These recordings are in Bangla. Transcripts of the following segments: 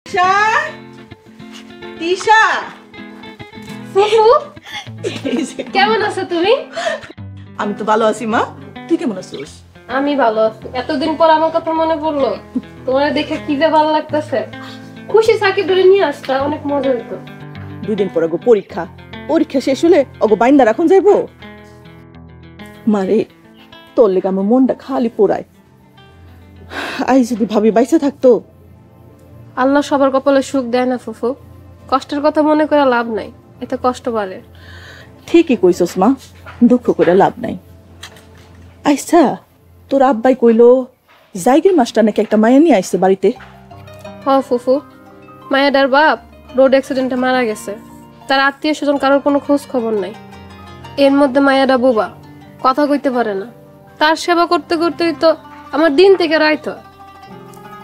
তিশা তিশা ফুফু কেমন আছো তুমি? আমি তো ভালো আছি মা, তুই কেমন আছিস? আমি ভালো আছি। এতদিন পর আমার কথা মনে পড়লো, তোমার দেখে কি যে ভালো লাগতেছে। খুশি সাকিব ধরে নিয়ে আসতা, অনেক মজা হইতো। 2 দিন পর পরীক্ষা পরীক্ষা শেষ হলে ওগো বাইন্দা রাখুন যাইবো। মারে তোর লেগে আমার মনটা খালি পোড়ায়। আই যদি ভাবি বাইসে থাকতো। আল্লাহ সবার কপালে সুখ দেয় না ফুফু, কষ্টের কথা মনে করে লাভ নাই, এতে কষ্ট বাড়ে। ঠিকই কইছস মা, দুঃখ করে লাভ নাই। আইসা তোর আব্বাই কইলো জায়গির মাস্টার নাকি একটা মায়া নিয়ে আইসে বাড়িতে। হ ফুফু, মায়াদার বাপ রোড অ্যাক্সিডেন্টে মারা গেছে, তার আত্মীয় স্বজন কারোর কোনো খোঁজ খবর নাই। এর মধ্যে মায়াদা বোবা, কথা কইতে পারে না। তার সেবা করতে করতেই তো আমার দিন থেকে রাইত।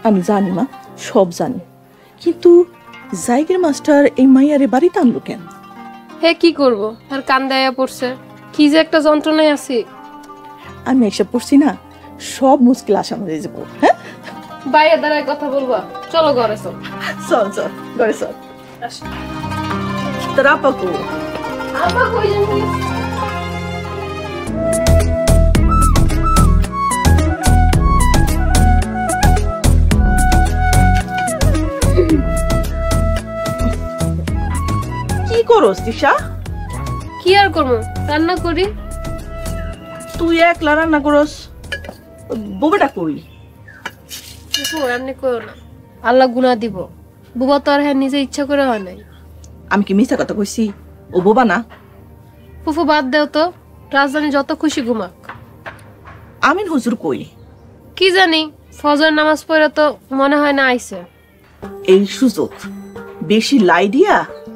আমি জানি মা, সব জানি, কিন্তু জায়গির মাস্টার এই মাইয়ারে বাড়িতে আনলো কেন? হে কি করব, আর কান্দায়া পড়ছে, কি যে একটা যন্ত্রণায় আছি। আমি এসব পড়ছি না, সব মুশকিল আসান হয়ে যাবো। হ্যাঁ বাইরে দাঁড়ায় কথা বলবা, চলো ঘরে চল। চল চল ঘরে চল। তোর আপা কো? আপা কই যাবি? কি করস তিশা? কি আর করবো, রান্না করি। তুই একলা রান্না করস? বোবাটা কই? এমনি করো না, আল্লাহ গুনাহ দিব। বুবা তো আর হ্যাঁ নিজে ইচ্ছা করে হয় নাই। আমি কি মিথ্যা কথা কইছি? ও বোবা না। ফুফু বাদ দেও তো, রাজধানী যত খুশি ঘুমাক। আমিন হুজুর কই? কি জানি, ফজর নামাজ পড়ে তো মনে হয় না আইছে। এই সুযোগ বেশি লাই দিয়া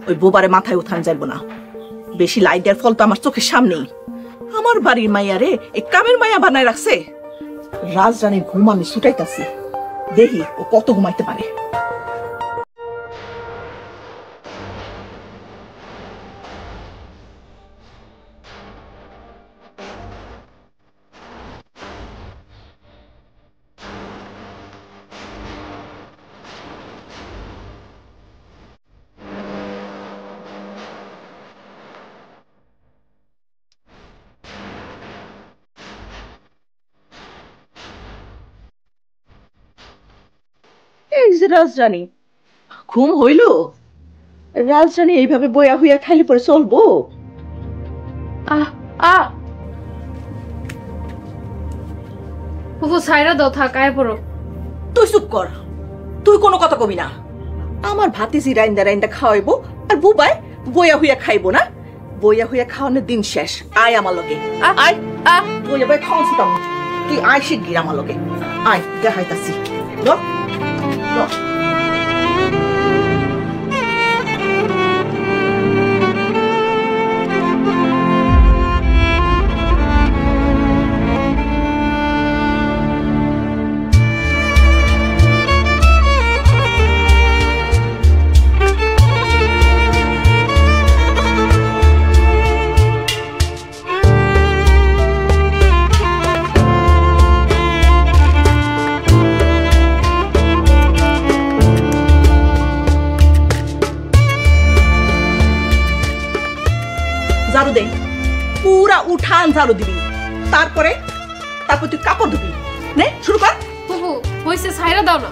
ওই বোবারে মাথায় উঠান যাইব না। বেশি লাই দেওয়ার ফল তো আমার চোখের সামনেই। আমার বাড়ির মাইয়ারে এই কামের মাইয়া বানায় রাখছে। রাজরানীর ঘুম আমি ছুটাইতাছি, দেখি ও কত ঘুমাইতে পারে। এই যে রাজরানী, ঘুম হইল? রাজরানী এইভাবে বয়া হইয়া খাইলে পরে চলবো? ফুফু ছাইরা দাও, থাক, আয় পড়ো। তুই চুপ কর, তুই কোনো কথা কবি না। আমার ভাতিজি রাইন্দা রাইন্দা খাওয়াইবো আর বুবাই বয়া হইয়া খাইবো না? বয়া হইয়া খাওয়ানোর দিন শেষ। আয় আমার লগে, আয় বয়া বয়া খাওয়াছি তো। তুই আয় শিগগির আমার লগে আয়, দেখাইতাছি। লো লো ঝাড়ু দে, পুরা উঠান ঝাড়ু দিবি। তারপরে তুই কাপড় ধুবি। নে শুরু কর। ফুফু হইছে, ছাইরা দাও না।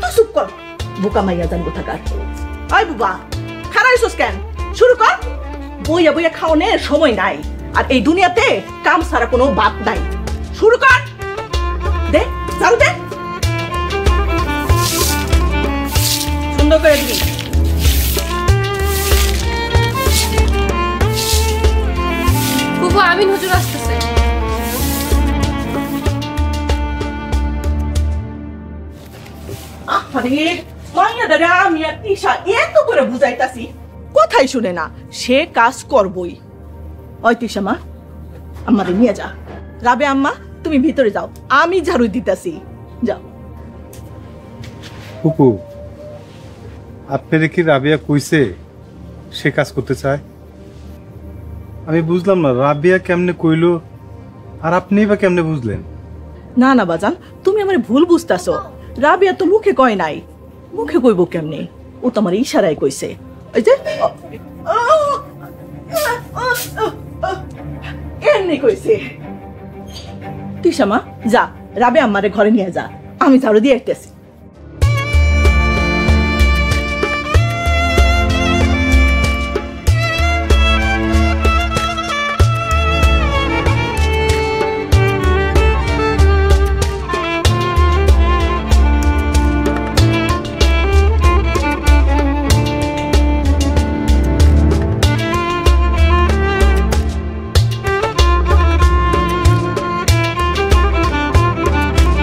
তুই চুপ কর, বোকা মাইয়া জানবো থাকার। আয় বুবা, খারাইছস কেন? শুরু কর। বইয়া বইয়া খাওয়ানোর সময় নাই, আর এই দুনিয়াতে কাম ছাড়া কোনো বাদ নাই। শুরু কর, দে ঝাড়ু দে, সুন্দর করে দিবি। ফুফু আমিন হুজুর আসতেছে। আমি আর তিশা এত করে বুঝাইতাছি, কথাই শুনে না। সে কাজ করবই। ওই তিশা মা, আমাদের নিয়ে যা। রাবে আম্মা তুমি ভিতরে যাও, আমি ঝাড়ু দিতেছি, যাও। ফুপু, আপনারে কি রাবিয়া কইছে সে কাজ করতে চায়? আমি বুঝলাম না, রাবিয়া কেমনে কইলো আর আপনি বা কেমনে বুঝলেন? না না বাজান, তুমি আমার ভুল বুঝতাছো। রাবিয়া তো মুখে কয় নাই, মুখে কইব কেমনে? ও তো আমার ইশারায় কইছে। ওই যে এমনি কইছে। তিশা মা যা, রাবে আমারে ঘরে নিয়ে যা, আমি ঝাড়ু দিয়ে আসতেছি।